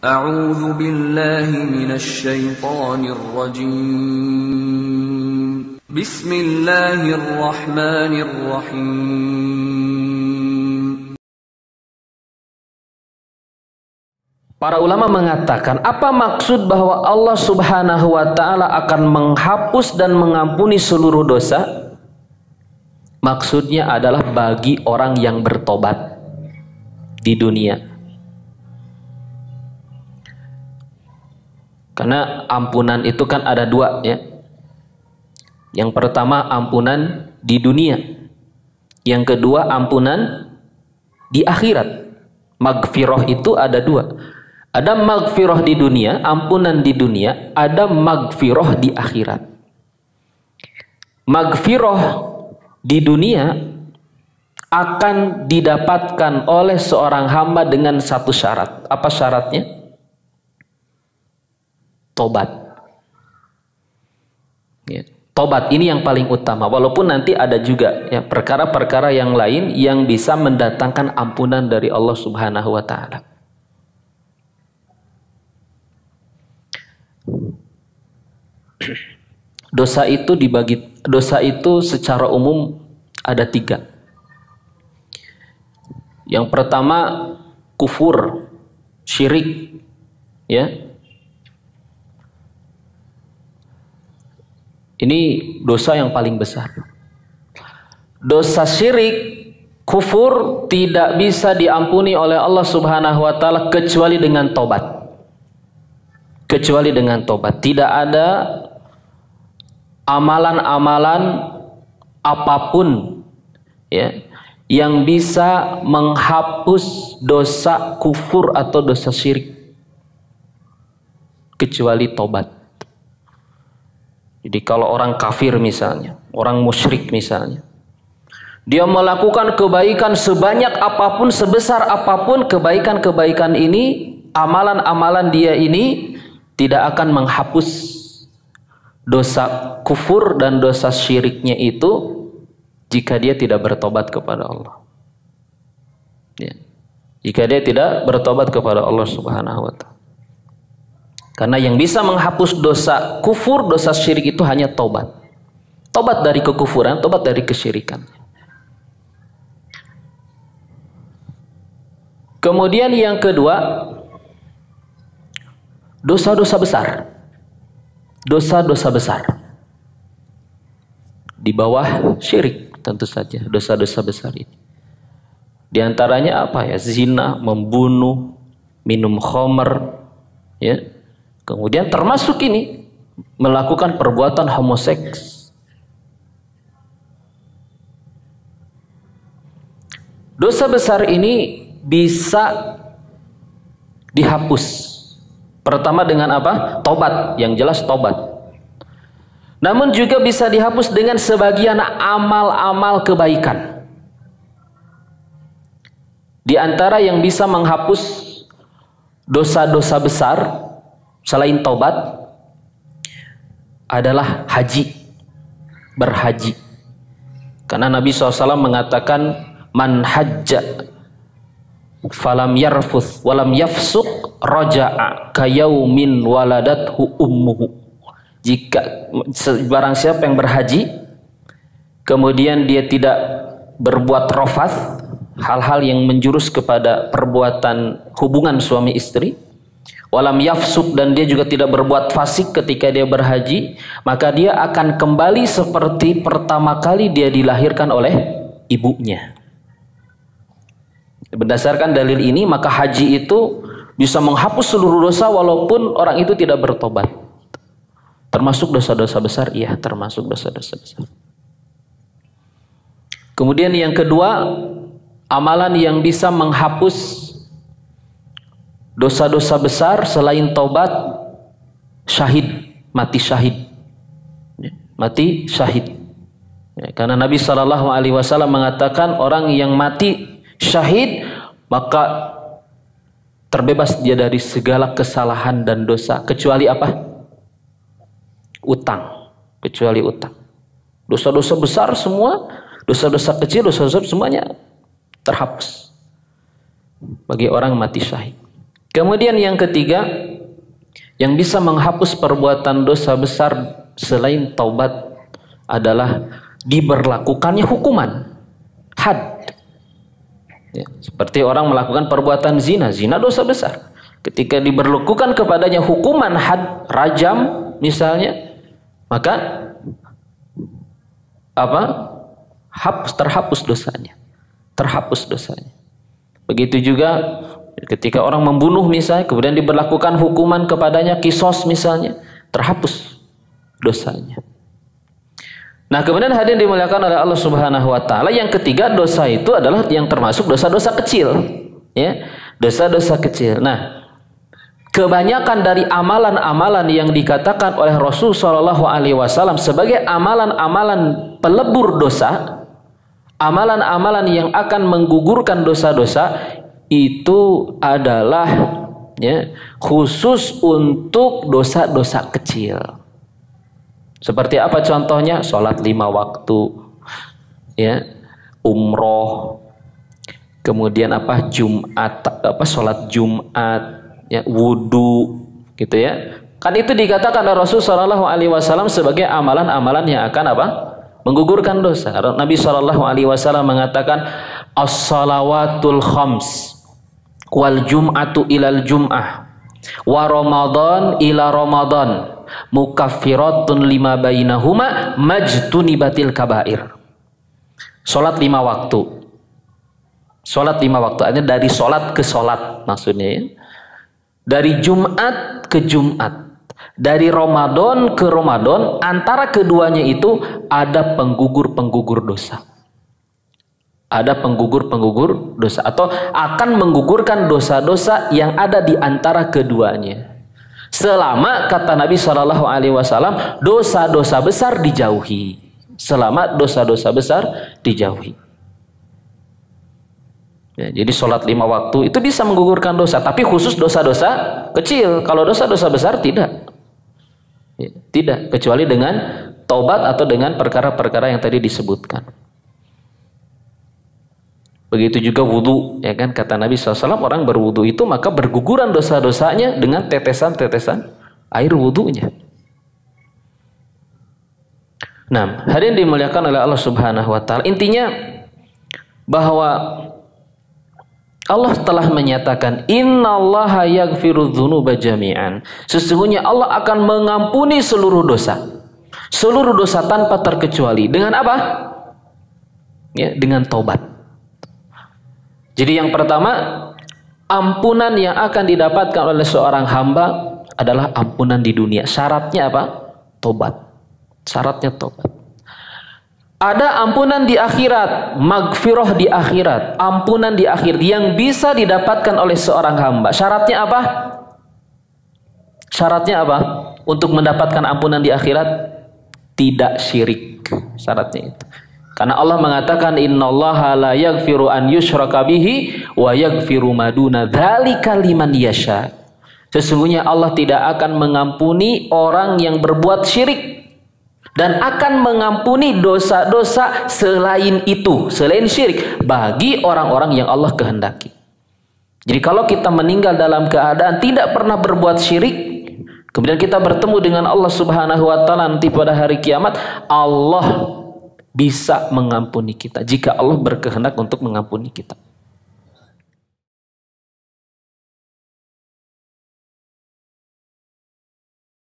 أعوذ بالله من الشيطان الرجيم بسم الله الرحمن الرحيم. Para ulama mengatakan, apa maksud bahwa Allah Subhanahu wa ta'ala akan menghapus dan mengampuni seluruh dosa? Maksudnya adalah bagi orang yang bertobat di dunia. Karena ampunan itu kan ada dua, ya. Yang pertama ampunan di dunia. Yang kedua ampunan di akhirat. Maghfirah itu ada dua. Ada maghfirah di dunia, ampunan di dunia, ada maghfirah di akhirat. Maghfirah di dunia akan didapatkan oleh seorang hamba dengan satu syarat. Apa syaratnya? Tobat. Ya, tobat ini yang paling utama. Walaupun nanti ada juga ya perkara-perkara yang lain yang bisa mendatangkan ampunan dari Allah Subhanahu wa ta'ala. Dosa itu secara umum ada tiga. Yang pertama kufur, syirik, ya. Ini dosa yang paling besar. Dosa syirik, kufur tidak bisa diampuni oleh Allah Subhanahu wa ta'ala kecuali dengan tobat. Kecuali dengan tobat. Tidak ada amalan-amalan apapun ya yang bisa menghapus dosa kufur atau dosa syirik kecuali tobat. Jadi kalau orang kafir misalnya, orang musyrik misalnya, dia melakukan kebaikan sebanyak apapun, sebesar apapun kebaikan-kebaikan ini, amalan-amalan dia ini tidak akan menghapus dosa kufur dan dosa syiriknya itu jika dia tidak bertobat kepada Allah. Ya. Jika dia tidak bertobat kepada Allah Subhanahu wa ta'ala. Karena yang bisa menghapus dosa kufur, dosa syirik itu hanya tobat. Tobat dari kekufuran, tobat dari kesyirikan. Kemudian yang kedua, dosa-dosa besar. Dosa-dosa besar. Di bawah syirik tentu saja, dosa-dosa besar ini. Di antaranya apa ya? Zina, membunuh, minum khamr, ya. Kemudian termasuk ini melakukan perbuatan homoseks. Dosa besar ini bisa dihapus. Pertama dengan apa? Tobat, yang jelas tobat. Namun juga bisa dihapus dengan sebagian amal-amal kebaikan. Di antara yang bisa menghapus dosa-dosa besar selain tobat adalah haji, berhaji. Karena Nabi SAW mengatakan, man hajja falam yarfuth walam yafsuq raja'a kayaumin waladathu ummuhu. Jika barang siapa yang berhaji kemudian dia tidak berbuat rafath, hal-hal yang menjurus kepada perbuatan hubungan suami istri, walam yafsuq, dan dia juga tidak berbuat fasik ketika dia berhaji, maka dia akan kembali seperti pertama kali dia dilahirkan oleh ibunya. Berdasarkan dalil ini, maka haji itu bisa menghapus seluruh dosa walaupun orang itu tidak bertobat. Termasuk dosa-dosa besar, iya, termasuk dosa-dosa besar. Kemudian yang kedua, amalan yang bisa menghapus dosa-dosa besar selain tobat, syahid, mati syahid. Mati syahid. Ya, karena Nabi SAW mengatakan orang yang mati syahid maka terbebas dia dari segala kesalahan dan dosa kecuali apa? Utang. Kecuali utang. Dosa-dosa besar semua, dosa-dosa kecil, dosa-dosa semuanya terhapus bagi orang mati syahid. Kemudian yang ketiga, yang bisa menghapus perbuatan dosa besar selain taubat adalah diberlakukannya hukuman had. Ya, seperti orang melakukan perbuatan zina, zina dosa besar. Ketika diberlakukan kepadanya hukuman had, rajam misalnya, maka terhapus dosanya. Terhapus dosanya. Begitu juga ketika orang membunuh misalnya, kemudian diberlakukan hukuman kepadanya kisos misalnya, terhapus dosanya. Nah, kemudian hadirin dimuliakan oleh Allah Subhanahu wa taala, yang ketiga dosa itu adalah yang termasuk dosa-dosa kecil, ya. Dosa-dosa kecil. Nah, kebanyakan dari amalan-amalan yang dikatakan oleh Rasul sallallahu alaihi wasallam sebagai amalan-amalan pelebur dosa, amalan-amalan yang akan menggugurkan dosa-dosa, itu adalah ya, khusus untuk dosa-dosa kecil. Seperti apa contohnya? Sholat 5 waktu, ya, umroh, kemudian Jumat, sholat Jumat, ya, wudu, gitu ya. Kan itu dikatakan oleh Rasul Shallallahu Alaihi Wasallam sebagai amalan-amalan yang akan menggugurkan dosa. Nabi Shallallahu Alaihi Wasallam mengatakan, as-salawatul khams, wal jum'atu ilal jum'ah, wa ramadan ila ramadan, mukaffiratun lima bainahuma majtunibatil kabair. Salat 5 waktu. Salat 5 waktu artinya dari salat ke salat maksudnya, ya. Dari Jumat ke Jumat, dari Ramadan ke Ramadan, antara keduanya itu ada penggugur-penggugur dosa. Ada penggugur-penggugur dosa atau akan menggugurkan dosa-dosa yang ada di antara keduanya. Selama kata Nabi Shallallahu Alaihi Wasallam dosa-dosa besar dijauhi, selama dosa-dosa besar dijauhi. Ya, jadi sholat 5 waktu itu bisa menggugurkan dosa, tapi khusus dosa-dosa kecil. Kalau dosa-dosa besar tidak, ya, tidak, kecuali dengan taubat atau dengan perkara-perkara yang tadi disebutkan. Begitu juga wudu, ya kan, kata Nabi SAW, orang berwudu itu maka berguguran dosa-dosanya dengan tetesan-tetesan air wudunya. Nah, hadirin dimuliakan oleh Allah Subhanahu wa taala, intinya bahwa Allah telah menyatakan innallaha yaghfiru dzunuba jami'an. Sesungguhnya Allah akan mengampuni seluruh dosa. Seluruh dosa tanpa terkecuali. Dengan apa? Ya, dengan taubat. Jadi yang pertama, ampunan yang akan didapatkan oleh seorang hamba adalah ampunan di dunia. Syaratnya apa? Tobat. Syaratnya tobat. Ada ampunan di akhirat, magfirah di akhirat, ampunan di akhirat yang bisa didapatkan oleh seorang hamba. Syaratnya apa? Syaratnya apa? Untuk mendapatkan ampunan di akhirat, tidak syirik. Syaratnya itu. Karena Allah mengatakan innallaha la yaghfiru an yushraka bihi wa yaghfiru ma duna dzalika liman yasha. Sesungguhnya Allah tidak akan mengampuni orang yang berbuat syirik dan akan mengampuni dosa-dosa selain itu, selain syirik, bagi orang-orang yang Allah kehendaki. Jadi kalau kita meninggal dalam keadaan tidak pernah berbuat syirik, kemudian kita bertemu dengan Allah Subhanahu wa taala nanti pada hari kiamat, Allah bisa mengampuni kita jika Allah berkehendak untuk mengampuni kita.